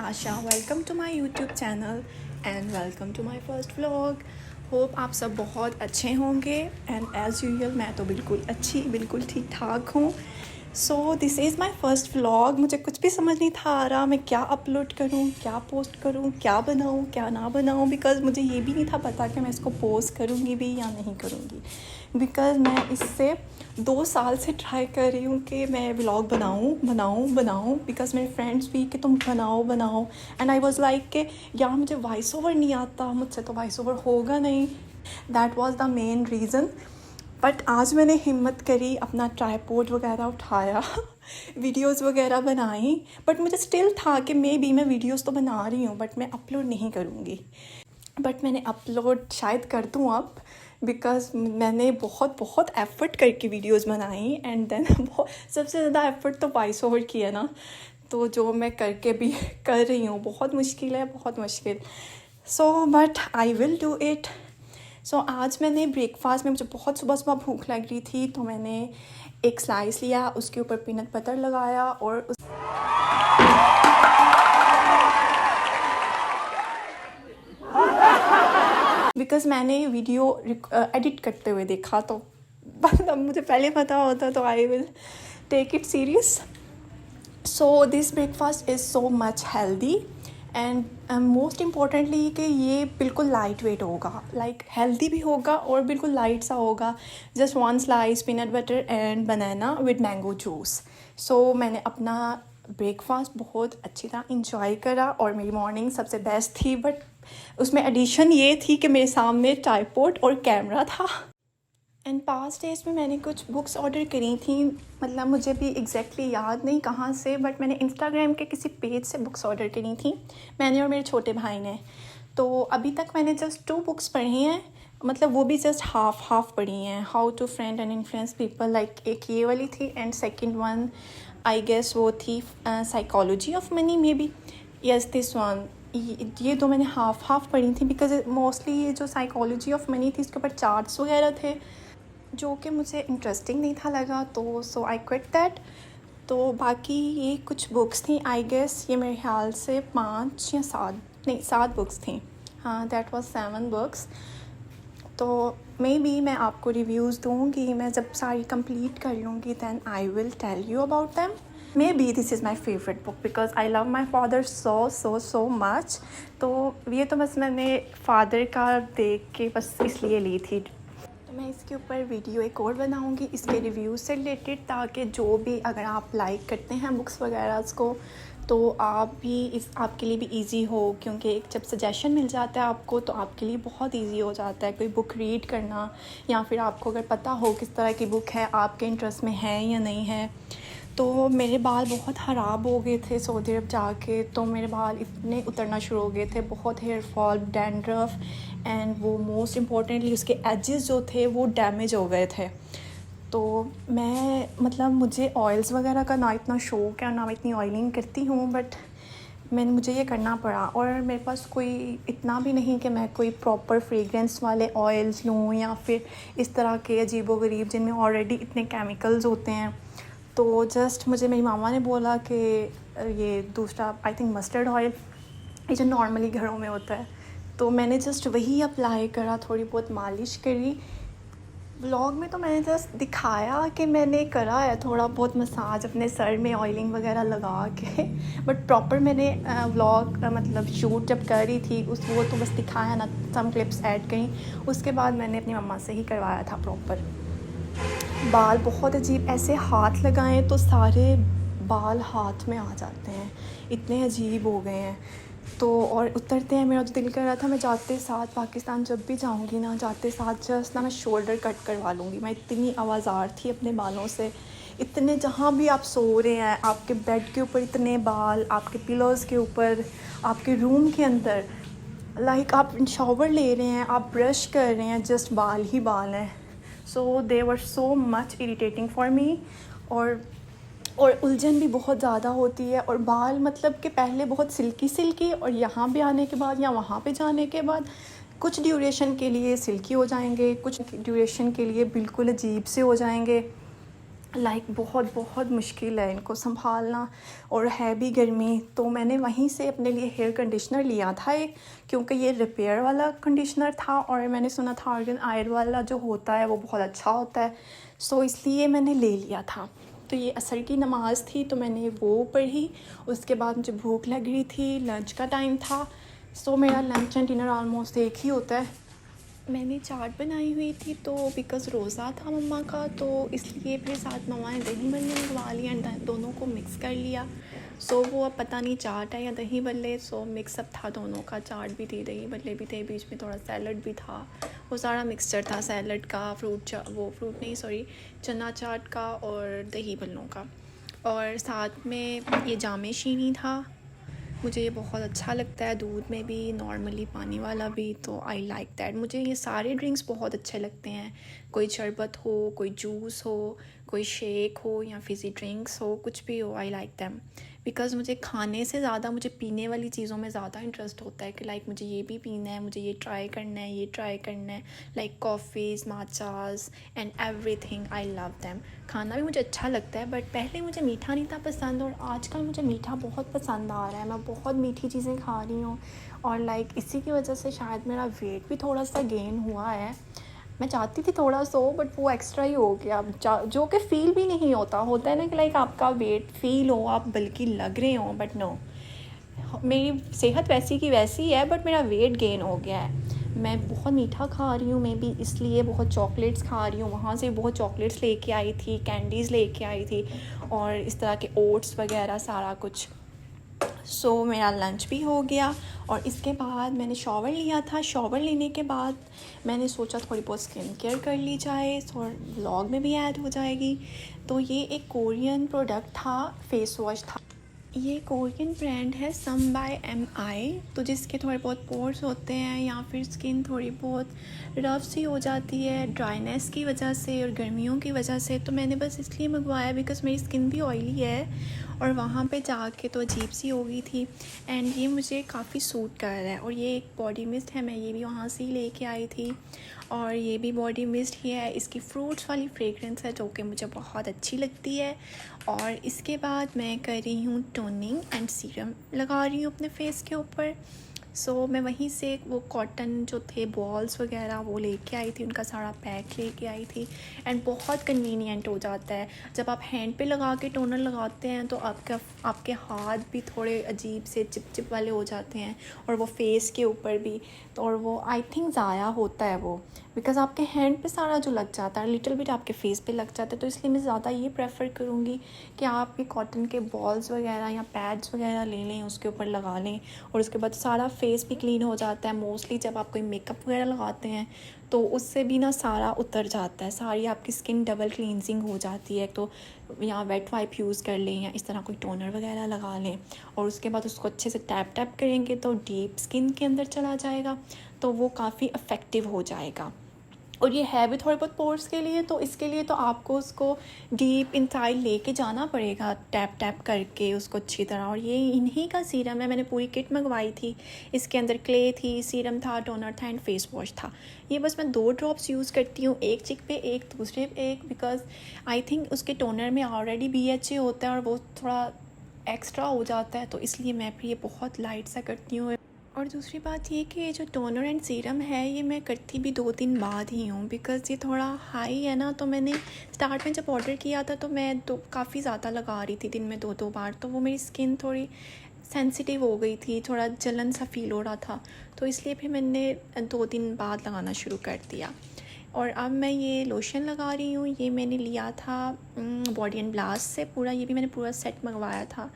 Asha. Welcome to my YouTube channel and welcome to my first vlog. Hope आप सब बहुत अच्छे होंगे एंड एज़ यूजुअल मैं तो बिल्कुल ठीक ठाक हूँ। So this is my first vlog. मुझे कुछ भी समझ नहीं था आ रहा मैं क्या अपलोड करूँ, क्या पोस्ट करूँ, क्या बनाऊँ, क्या ना बनाऊँ, बिकॉज़ मुझे ये भी नहीं था पता कि मैं इसको पोस्ट करूँगी भी या नहीं करूँगी। बिकॉज़ मैं इससे 2 साल से ट्राई कर रही हूँ कि मैं व्लॉग बनाऊँ बिकॉज़ मेरे फ्रेंड्स भी कि तुम बनाओ एंड आई वाज़ लाइक कि यार मुझे वॉइस ओवर नहीं आता, मुझसे तो वॉइस ओवर होगा नहीं। That was the main reason. But आज मैंने हिम्मत करी, अपना ट्राइपॉड वगैरह उठाया वीडियोस वगैरह बनाई। बट मुझे स्टिल था कि मैं वीडियोस तो बना रही हूँ बट मैं अपलोड नहीं करूँगी। बट मैंने अपलोड शायद कर दूँ अब, बिकॉज़ मैंने बहुत एफ़र्ट करके वीडियोस बनाई एंड देन सबसे ज़्यादा एफ़र्ट तो वॉइस ओवर किया ना, तो जो मैं करके भी कर रही हूँ बहुत मुश्किल है, बहुत मुश्किल। So but I will do it. So आज मैंने ब्रेकफास्ट में, मुझे बहुत सुबह भूख लग रही थी तो मैंने एक स्लाइस लिया, उसके ऊपर पीनट बटर लगाया और बिकॉज़ मैंने वीडियो एडिट करते हुए देखा तो मतलब मुझे पहले पता होता तो I will take it serious. So this breakfast is so much healthy and most importantly कि ये बिल्कुल लाइट वेट होगा, लाइक हेल्दी भी होगा और बिल्कुल लाइट सा होगा। Just 1 slice peanut butter and banana with mango juice. So मैंने अपना ब्रेकफास्ट बहुत अच्छी तरह इंजॉय करा और मेरी मॉर्निंग सबसे बेस्ट थी। बट उसमें एडिशन ये थी कि मेरे सामने ट्राइपॉड और कैमरा था। एंड पास्ट डेज़ में मैंने कुछ बुक्स ऑर्डर करी थी, मतलब मुझे भी एग्जैक्टली याद नहीं कहाँ से, बट मैंने इंस्टाग्राम के किसी पेज से बुक्स ऑर्डर करी थी, मैंने और मेरे छोटे भाई ने। तो अभी तक मैंने जस्ट 2 बुक्स पढ़ी हैं, मतलब वो भी जस्ट हाफ पढ़ी हैं। How to friend and influence people, like एक ये वाली थी and second one I guess वो थी psychology of money maybe, yes this one. ये 2 मैंने हाफ पढ़ी थी बिकॉज मोस्टली ये जो साइकोलॉजी ऑफ मनी थी इसके ऊपर चार्ट्स वगैरह थे जो कि मुझे इंटरेस्टिंग नहीं था लगा, तो सो आई क्विट दैट। तो बाकी ये कुछ बुक्स थी, आई गेस ये मेरे ख्याल से 5 या 7 बुक्स थी। हाँ, दैट वाज 7 बुक्स। तो मे बी मैं आपको रिव्यूज़ दूँगी, मैं जब सारी कंप्लीट कर लूँगी then I will tell you about them. Maybe this is my favourite book because I love my father so much. तो ये तो बस मैंने फादर का देख के बस इसलिए ली थी। तो मैं इसके ऊपर वीडियो एक और बनाऊंगी इसके रिव्यू से रिलेटेड, ताकि जो भी अगर आप लाइक करते हैं बुक्स वगैरह को तो आपके लिए भी इजी हो, क्योंकि जब सजेशन मिल जाता है आपको तो आपके लिए बहुत इजी हो जाता है कोई बुक रीड करना, या फिर आपको अगर पता हो किस तरह की बुक है, आपके इंटरेस्ट में है या नहीं है। तो मेरे बाल बहुत ख़राब हो गए थे सऊदी अरब जाके, तो मेरे बाल इतने उतरना शुरू हो गए थे, बहुत हेयर फॉल, डैंड्रफ एंड वो मोस्ट इम्पॉर्टेंटली उसके एजेस जो थे वो डैमेज हो गए थे। तो मैं मतलब मुझे ऑयल्स वगैरह का ना इतना शौक़ है ना मैं इतनी ऑयलिंग करती हूँ, बट मुझे ये करना पड़ा। और मेरे पास कोई इतना भी नहीं कि मैं कोई प्रॉपर फ्रेगरेंस वाले ऑयल्स लूँ या फिर इस तरह के अजीबोगरीब जिनमें ऑलरेडी इतने केमिकल्स होते हैं। तो जस्ट मुझे मेरी मामा ने बोला कि ये दूसरा आई थिंक मस्टर्ड ऑयल, ये जो नॉर्मली घरों में होता है, तो मैंने जस्ट वही अप्लाई करा, थोड़ी बहुत मालिश करी। व्लॉग में तो मैंने जस्ट दिखाया कि मैंने करा है थोड़ा बहुत मसाज अपने सर में ऑयलिंग वगैरह लगा के, बट प्रॉपर मैंने व्लॉग मतलब शूट जब कर रही थी वो तो बस दिखाया ना, सम क्लिप्स ऐड करी। उसके बाद मैंने अपनी मम्मा से ही करवाया था प्रॉपर। बाल बहुत अजीब, ऐसे हाथ लगाएं तो सारे बाल हाथ में आ जाते हैं, इतने अजीब हो गए हैं। तो और उतरते हैं, मेरा तो दिल कर रहा था मैं जाते साथ पाकिस्तान जब भी जाऊंगी ना, जाते साथ जस्ट ना मैं शोल्डर कट करवा लूँगी। मैं इतनी आवाज़ार थी अपने बालों से, इतने जहाँ भी आप सो रहे हैं आपके बेड के ऊपर इतने बाल, आपके पिलोज़ के ऊपर, आपके रूम के अंदर, लाइक आप शावर ले रहे हैं, आप ब्रश कर रहे हैं, जस्ट बाल ही बाल हैं। So they were so much irritating for me. और उलझन भी बहुत ज़्यादा होती है, और बाल मतलब कि पहले बहुत सिल्की और यहाँ पे आने के बाद या वहाँ पे जाने के बाद कुछ ड्यूरेशन के लिए सिल्की हो जाएंगे, कुछ ड्यूरेशन के लिए बिल्कुल अजीब से हो जाएंगे। बहुत बहुत मुश्किल है इनको संभालना, और है भी गर्मी। तो मैंने वहीं से अपने लिए हेयर कंडीशनर लिया था एक, क्योंकि ये रिपेयर वाला कंडीशनर था और मैंने सुना था ऑर्गन आयर वाला जो होता है वो बहुत अच्छा होता है, सो इसलिए मैंने ले लिया था। तो ये असर की नमाज़ थी तो मैंने वो पढ़ी। उसके बाद मुझे भूख लग रही थी, लंच का टाइम था, सो मेरा लंच एंड डिनर ऑलमोस्ट एक ही होता है। मैंने चाट बनाई हुई थी, तो बिकॉज़ रोज़ा था मम्मा का, तो इसलिए फिर साथ मम्मा ने दही बल्ले मंगवा लिए एंड दोनों को मिक्स कर लिया। सो वो अब पता नहीं चाट है या दही बल्ले, सो मिक्सअप था दोनों का, चाट भी थी, दही बल्ले भी थे, बीच में थोड़ा सैलड भी था। वो सारा मिक्सचर था सैलड का, चना चाट का और दही बल्लों का। और साथ में ये जामे शीनी था, मुझे ये बहुत अच्छा लगता है, दूध में भी, नॉर्मली पानी वाला भी, तो आई लाइक दैट। मुझे ये सारे ड्रिंक्स बहुत अच्छे लगते हैं, कोई शरबत हो, कोई जूस हो, कोई शेक हो या फिज़ी ड्रिंक्स हो, कुछ भी हो, आई लाइक दैम। बिकॉज़ मुझे खाने से ज़्यादा मुझे पीने वाली चीज़ों में ज़्यादा इंटरेस्ट होता है कि लाइक मुझे ये भी पीना है, मुझे ये ट्राई करना है, ये ट्राई करना है, like coffees, matchas and everything, I love them. खाना भी मुझे अच्छा लगता है, बट पहले मुझे मीठा नहीं था पसंद, और आजकल मुझे मीठा बहुत पसंद आ रहा है। मैं बहुत मीठी चीज़ें खा रही हूँ, और लाइक इसी की वजह से शायद मेरा वेट भी थोड़ा सा गेन हुआ है। मैं चाहती थी थोड़ा सा, बट वो एक्स्ट्रा ही हो गया, जो कि फ़ील भी नहीं होता है ना कि लाइक आपका वेट फ़ील हो, आप बल्कि लग रहे हो, बट नो, मेरी सेहत वैसी की वैसी है, बट मेरा वेट गेन हो गया है। मैं बहुत मीठा खा रही हूँ, मैं भी इसलिए बहुत चॉकलेट्स खा रही हूँ, वहाँ से बहुत चॉकलेट्स लेके आई थी, कैंडीज़ लेके आई थी, और इस तरह के ओट्स वगैरह सारा कुछ। सो मेरा लंच भी हो गया, और इसके बाद मैंने शॉवर लिया था। शॉवर लेने के बाद मैंने सोचा थोड़ी बहुत स्किन केयर कर ली जाए, और व्लॉग में भी ऐड हो जाएगी। तो ये एक कोरियन प्रोडक्ट था, फेस वॉश था। ये कोरियन ब्रांड है सम बाय MI, तो जिसके थोड़े बहुत पोर्स होते हैं या फिर स्किन थोड़ी बहुत रफ सी हो जाती है ड्राइनेस की वजह से और गर्मियों की वजह से, तो मैंने बस इसलिए मंगवाया बिकॉज़ मेरी स्किन भी ऑयली है, और वहाँ पे जाके तो अजीब सी हो गई थी, एंड ये मुझे काफ़ी सूट कर रहा है। और ये एक बॉडी मिस्ट है, मैं ये भी वहाँ से ही लेके आई थी, और ये भी बॉडी मिस्ट ही है, इसकी फ्रूट्स वाली फ्रेगरेंस है जो कि मुझे बहुत अच्छी लगती है। और इसके बाद मैं कर रही हूँ टोनिंग एंड सीरम लगा रही हूँ अपने फेस के ऊपर। सो मैं वहीं से वो कॉटन जो थे बॉल्स वगैरह वो लेके आई थी, उनका सारा पैक लेके आई थी, एंड बहुत कन्वीनियंट हो जाता है जब आप हैंड पे लगा के टोनर लगाते हैं, तो आपके हाथ भी थोड़े अजीब से चिप वाले हो जाते हैं, और वो फेस के ऊपर भी, तो और वो आई थिंक ज़ाया होता है वो, बिकॉज़ आपके हैंड पे सारा जो लग जाता है लिटिल बिट आपके फेस पे लग जाता है। तो इसलिए मैं ज़्यादा ये प्रेफर करूँगी कि आप ये कॉटन के बॉल्स वगैरह या पैड्स वगैरह ले लें, उसके ऊपर लगा लें, और उसके बाद सारा फेस भी क्लीन हो जाता है। मोस्टली जब आप कोई मेकअप वगैरह लगाते हैं तो उससे भी ना सारा उतर जाता है, सारी आपकी स्किन डबल क्लींजिंग हो जाती है। तो या वेट वाइप यूज़ कर लें या इस तरह कोई टोनर वगैरह लगा लें, और उसके बाद उसको अच्छे से टैप टैप करेंगे तो डीप स्किन के अंदर चला जाएगा, तो वो काफ़ी इफ़ेक्टिव हो जाएगा। और ये है भी थोड़े बहुत पोर्स के लिए, तो इसके लिए तो आपको उसको डीप इनसाइड लेके जाना पड़ेगा, टैप टैप करके उसको अच्छी तरह। और ये इन्हीं का सीरम है, मैंने पूरी किट मंगवाई थी, इसके अंदर क्ले थी, सीरम था, टोनर था एंड फेस वॉश था। ये बस मैं 2 ड्रॉप्स यूज़ करती हूँ, एक चिक पे एक दूसरे पे एक, बिकॉज़ आई थिंक उसके टोनर में ऑलरेडी BHA होता है और वो थोड़ा एक्स्ट्रा हो जाता है, तो इसलिए मैं फिर ये बहुत लाइट सा करती हूँ। और दूसरी बात ये कि ये जो टोनर एंड सीरम है ये मैं करती भी 2 दिन बाद ही हूँ, बिकॉज़ ये थोड़ा हाई है ना, तो मैंने स्टार्ट में जब ऑर्डर किया था तो मैं काफ़ी ज़्यादा लगा रही थी दिन में 2-2 बार, तो वो मेरी स्किन थोड़ी सेंसिटिव हो गई थी, थोड़ा जलन सा फील हो रहा था, तो इसलिए फिर मैंने 2 दिन बाद लगाना शुरू कर दिया। और अब मैं ये लोशन लगा रही हूँ, ये मैंने लिया था बॉडी एंड ब्लास्ट से पूरा, ये भी मैंने पूरा सेट मंगवाया था,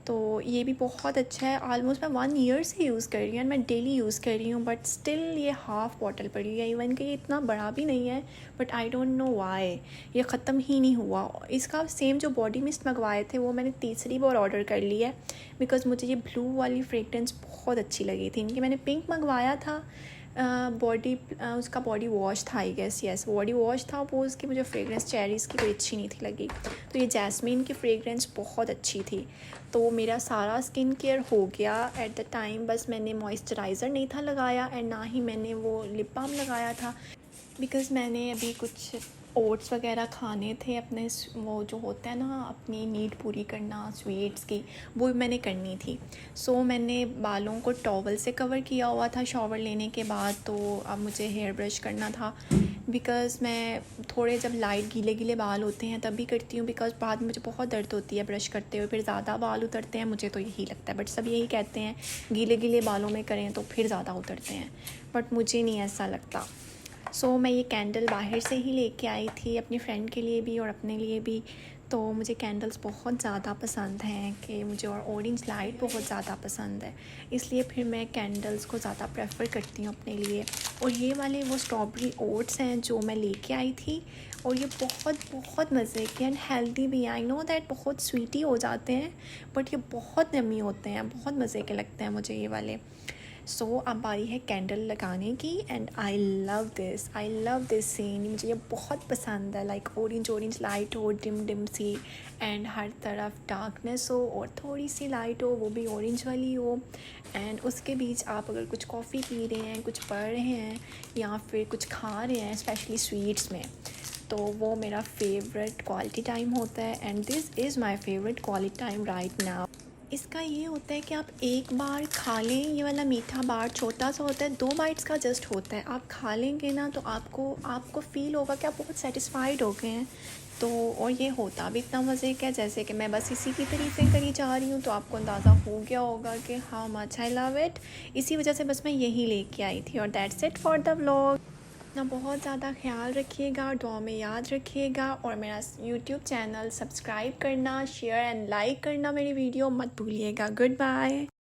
तो ये भी बहुत अच्छा है। ऑलमोस्ट मैं 1 ईयर से यूज़ कर रही हूँ, मैं डेली यूज़ कर रही हूँ, बट स्टिल ये हाफ़ बॉटल पड़ी है, इवन कि ये इतना बड़ा भी नहीं है, but I don't know why ये ख़त्म ही नहीं हुआ। इसका सेम जो बॉडी मिस्ट मंगवाए थे वो मैंने तीसरी बार ऑर्डर कर लिया है, बिकॉज़ मुझे ये ब्लू वाली फ्रेगरेंस बहुत अच्छी लगी थी इनकी। मैंने पिंक मंगवाया था, उसका बॉडी वॉश था, I guess, yes body wash था वो, उसकी मुझे फ्रेगरेंस चेरीज़ की कोई अच्छी नहीं थी लगी, तो ये जैस्मीन की फ्रेगरेंस बहुत अच्छी थी। तो मेरा सारा स्किन केयर हो गया एट द टाइम, बस मैंने मॉइस्चराइज़र नहीं था लगाया, एंड ना ही मैंने वो लिप बाम लगाया था, बिकॉज़ मैंने अभी कुछ ओट्स वगैरह खाने थे अपने, वो जो होता है ना अपनी नीड पूरी करना स्वीट्स की, वो मैंने करनी थी। सो मैंने बालों को टॉवल से कवर किया हुआ था शावर लेने के बाद। तो अब मुझे हेयर ब्रश करना था, बिकॉज़ मैं थोड़े जब लाइट गीले गीले बाल होते हैं तब भी करती हूँ, बिकॉज़ बाद में मुझे बहुत दर्द होती है ब्रश करते हुए, फिर ज़्यादा बाल उतरते हैं, मुझे तो यही लगता है। बट सब यही कहते हैं गीले गीले बालों में करें तो फिर ज़्यादा उतरते हैं, बट मुझे नहीं ऐसा लगता। सो मैं ये कैंडल बाहर से ही लेके आई थी अपनी फ्रेंड के लिए भी और अपने लिए भी। तो मुझे कैंडल्स बहुत ज़्यादा पसंद हैं कि मुझे, और ऑरेंज लाइट बहुत ज़्यादा पसंद है, इसलिए फिर मैं कैंडल्स को ज़्यादा प्रेफर करती हूँ अपने लिए। और ये वाले वो स्ट्रॉबेरी ओट्स हैं जो मैं लेके आई थी, और ये बहुत बहुत मज़े के एंड हेल्दी भी हैं। आई नो दैट बहुत स्वीटी हो जाते हैं, बट ये बहुत यम्मी होते हैं, बहुत मज़े के लगते हैं मुझे ये वाले। सो अब बारी है कैंडल लगाने की, and I love this scene. मुझे ये बहुत पसंद है, लाइक ऑरेंज लाइट हो, डिम सी, एंड हर तरफ डार्कनेस हो और थोड़ी सी लाइट हो, वो भी ऑरेंज वाली हो, एंड उसके बीच आप अगर कुछ कॉफ़ी पी रहे हैं, कुछ पढ़ रहे हैं या फिर कुछ खा रहे हैं, स्पेशली स्वीट्स में, तो वो मेरा फेवरेट क्वालिटी टाइम होता है। And this is my favourite quality time right now. इसका ये होता है कि आप एक बार खा लें, ये वाला मीठा बार छोटा सा होता है, 2 बाइट्स का जस्ट होता है, आप खा लेंगे ना तो आपको फ़ील होगा कि आप बहुत सेटिस्फाइड हो गए हैं। तो और ये होता भी इतना मज़े का है, जैसे कि मैं बस इसी की तारीफ़ें करी जा रही हूँ, तो आपको अंदाज़ा हो गया होगा कि how much I love it. इसी वजह से बस मैं यही लेके आई थी, और that's it for the vlog. अपना बहुत ज़्यादा ख्याल रखिएगा, दुआ में याद रखिएगा, और मेरा यूट्यूब चैनल सब्सक्राइब करना, शेयर एंड लाइक करना, मेरी वीडियो मत भूलिएगा। Good bye.